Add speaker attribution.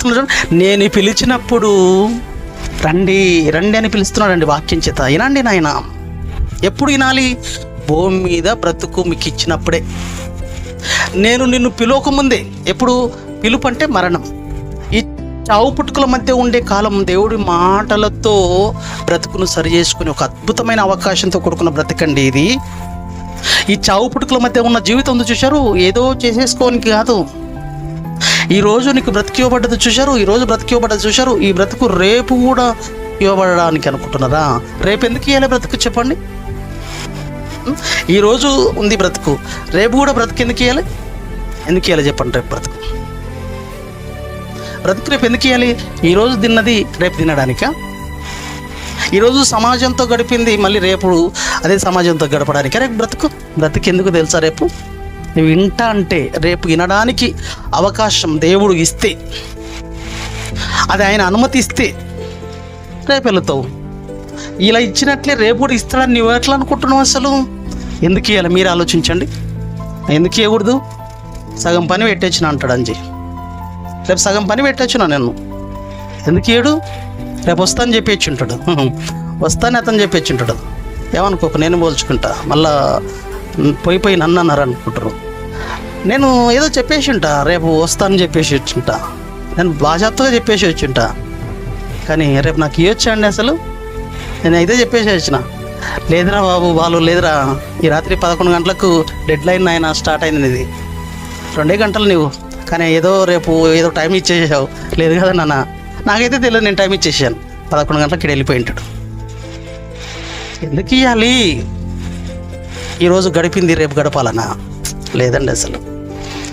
Speaker 1: పిలుస్తున్నాడు, నేను పిలిచినప్పుడు రండి రండి అని పిలుస్తున్నాడండి వాక్యం చేత. వినండి నాయన. ఎప్పుడు వినాలి? భూమి మీద బ్రతుకు మీకు ఇచ్చినప్పుడే. నేను నిన్ను పిలవకముందే. ఎప్పుడు? పిలుపు అంటే మరణం. ఈ చావు పుట్టుకల మధ్య ఉండే కాలం దేవుడి మాటలతో బ్రతుకును సరి చేసుకుని ఒక అద్భుతమైన అవకాశంతో కూడుకున్న బ్రతకండి ఇది. ఈ చావు పుట్టుకల మధ్య ఉన్న జీవితం ఉంది చూశారు, ఏదో చేసేసుకోనికి కాదు. ఈరోజు నీకు బ్రతికి ఇవ్వబడ్డది చూశారు, ఈరోజు బ్రతికి ఇవ్వబడ్డది చూశారు. ఈ బ్రతుకు రేపు కూడా ఇవ్వబడడానికి అనుకుంటున్నారా? రేపు ఎందుకు ఇవ్వాలి బ్రతుకు చెప్పండి? ఈరోజు ఉంది బ్రతుకు, రేపు కూడా బ్రతుకు ఎందుకు ఇవ్వాలి? ఎందుకు ఇవ్వాలి చెప్పండి? రేపు బ్రతుకు రేపు ఎందుకు ఇవ్వాలి? ఈరోజు తిన్నది రేపు తినడానికా? ఈరోజు సమాజంతో గడిపింది మళ్ళీ రేపు అదే సమాజంతో గడపడానికా? రేపు బ్రతుకు ఎందుకు తెలుసా? రేపు నువ్వు వింటా అంటే, రేపు వినడానికి అవకాశం దేవుడు ఇస్తే, అది ఆయన అనుమతిస్తే రేపు వెళుతావు. ఇలా ఇచ్చినట్లే రేపు కూడా ఇస్తాడని నువ్వు ఎట్లా అనుకుంటున్నావు? అసలు ఎందుకు ఇవ్వాలి? మీరు ఆలోచించండి. ఎందుకు ఇవ్వకూడదు? సగం పని పెట్టేసిన అంటాడు అంజీ. రేపు సగం పని పెట్టొచ్చునా నేను? ఎందుకు ఇయ్యడు? రేపు వస్తాను చెప్పేసి ఉంటాడు. వస్తానే అతను చెప్పేసి ఉంటాడు. ఏమనుకోకు, నేను పోల్చుకుంటా. మళ్ళా పోయి నన్ను అన్నారు అనుకుంటారు. నేను ఏదో చెప్పేసి ఉంటా, రేపు వస్తానని చెప్పేసి వచ్చుంటా, నేను బాజాప్తగా చెప్పేసి వచ్చుంటా. కానీ రేపు నాకు ఇవ్వచ్చా అండి? అసలు నేను అయితే చెప్పేసి వచ్చిన, లేదురా బాబు వాళ్ళు లేదురా, ఈ రాత్రి 11 గంటలకు డెడ్ లైన్ ఆయన స్టార్ట్ అయింది, ఇది 2 గంటలు నువ్వు, కానీ రేపు ఏదో టైం ఇచ్చేసావు. లేదు కదా నాన్న, నాకైతే తెలియదు, నేను టైం ఇచ్చేసాను. 11 గంటలకి ఇక్కడ వెళ్ళిపోయి ఉంటాడు. ఎందుకు ఇవ్వాలి? ఈరోజు గడిపింది రేపు గడపాలనా? లేదండి అసలు.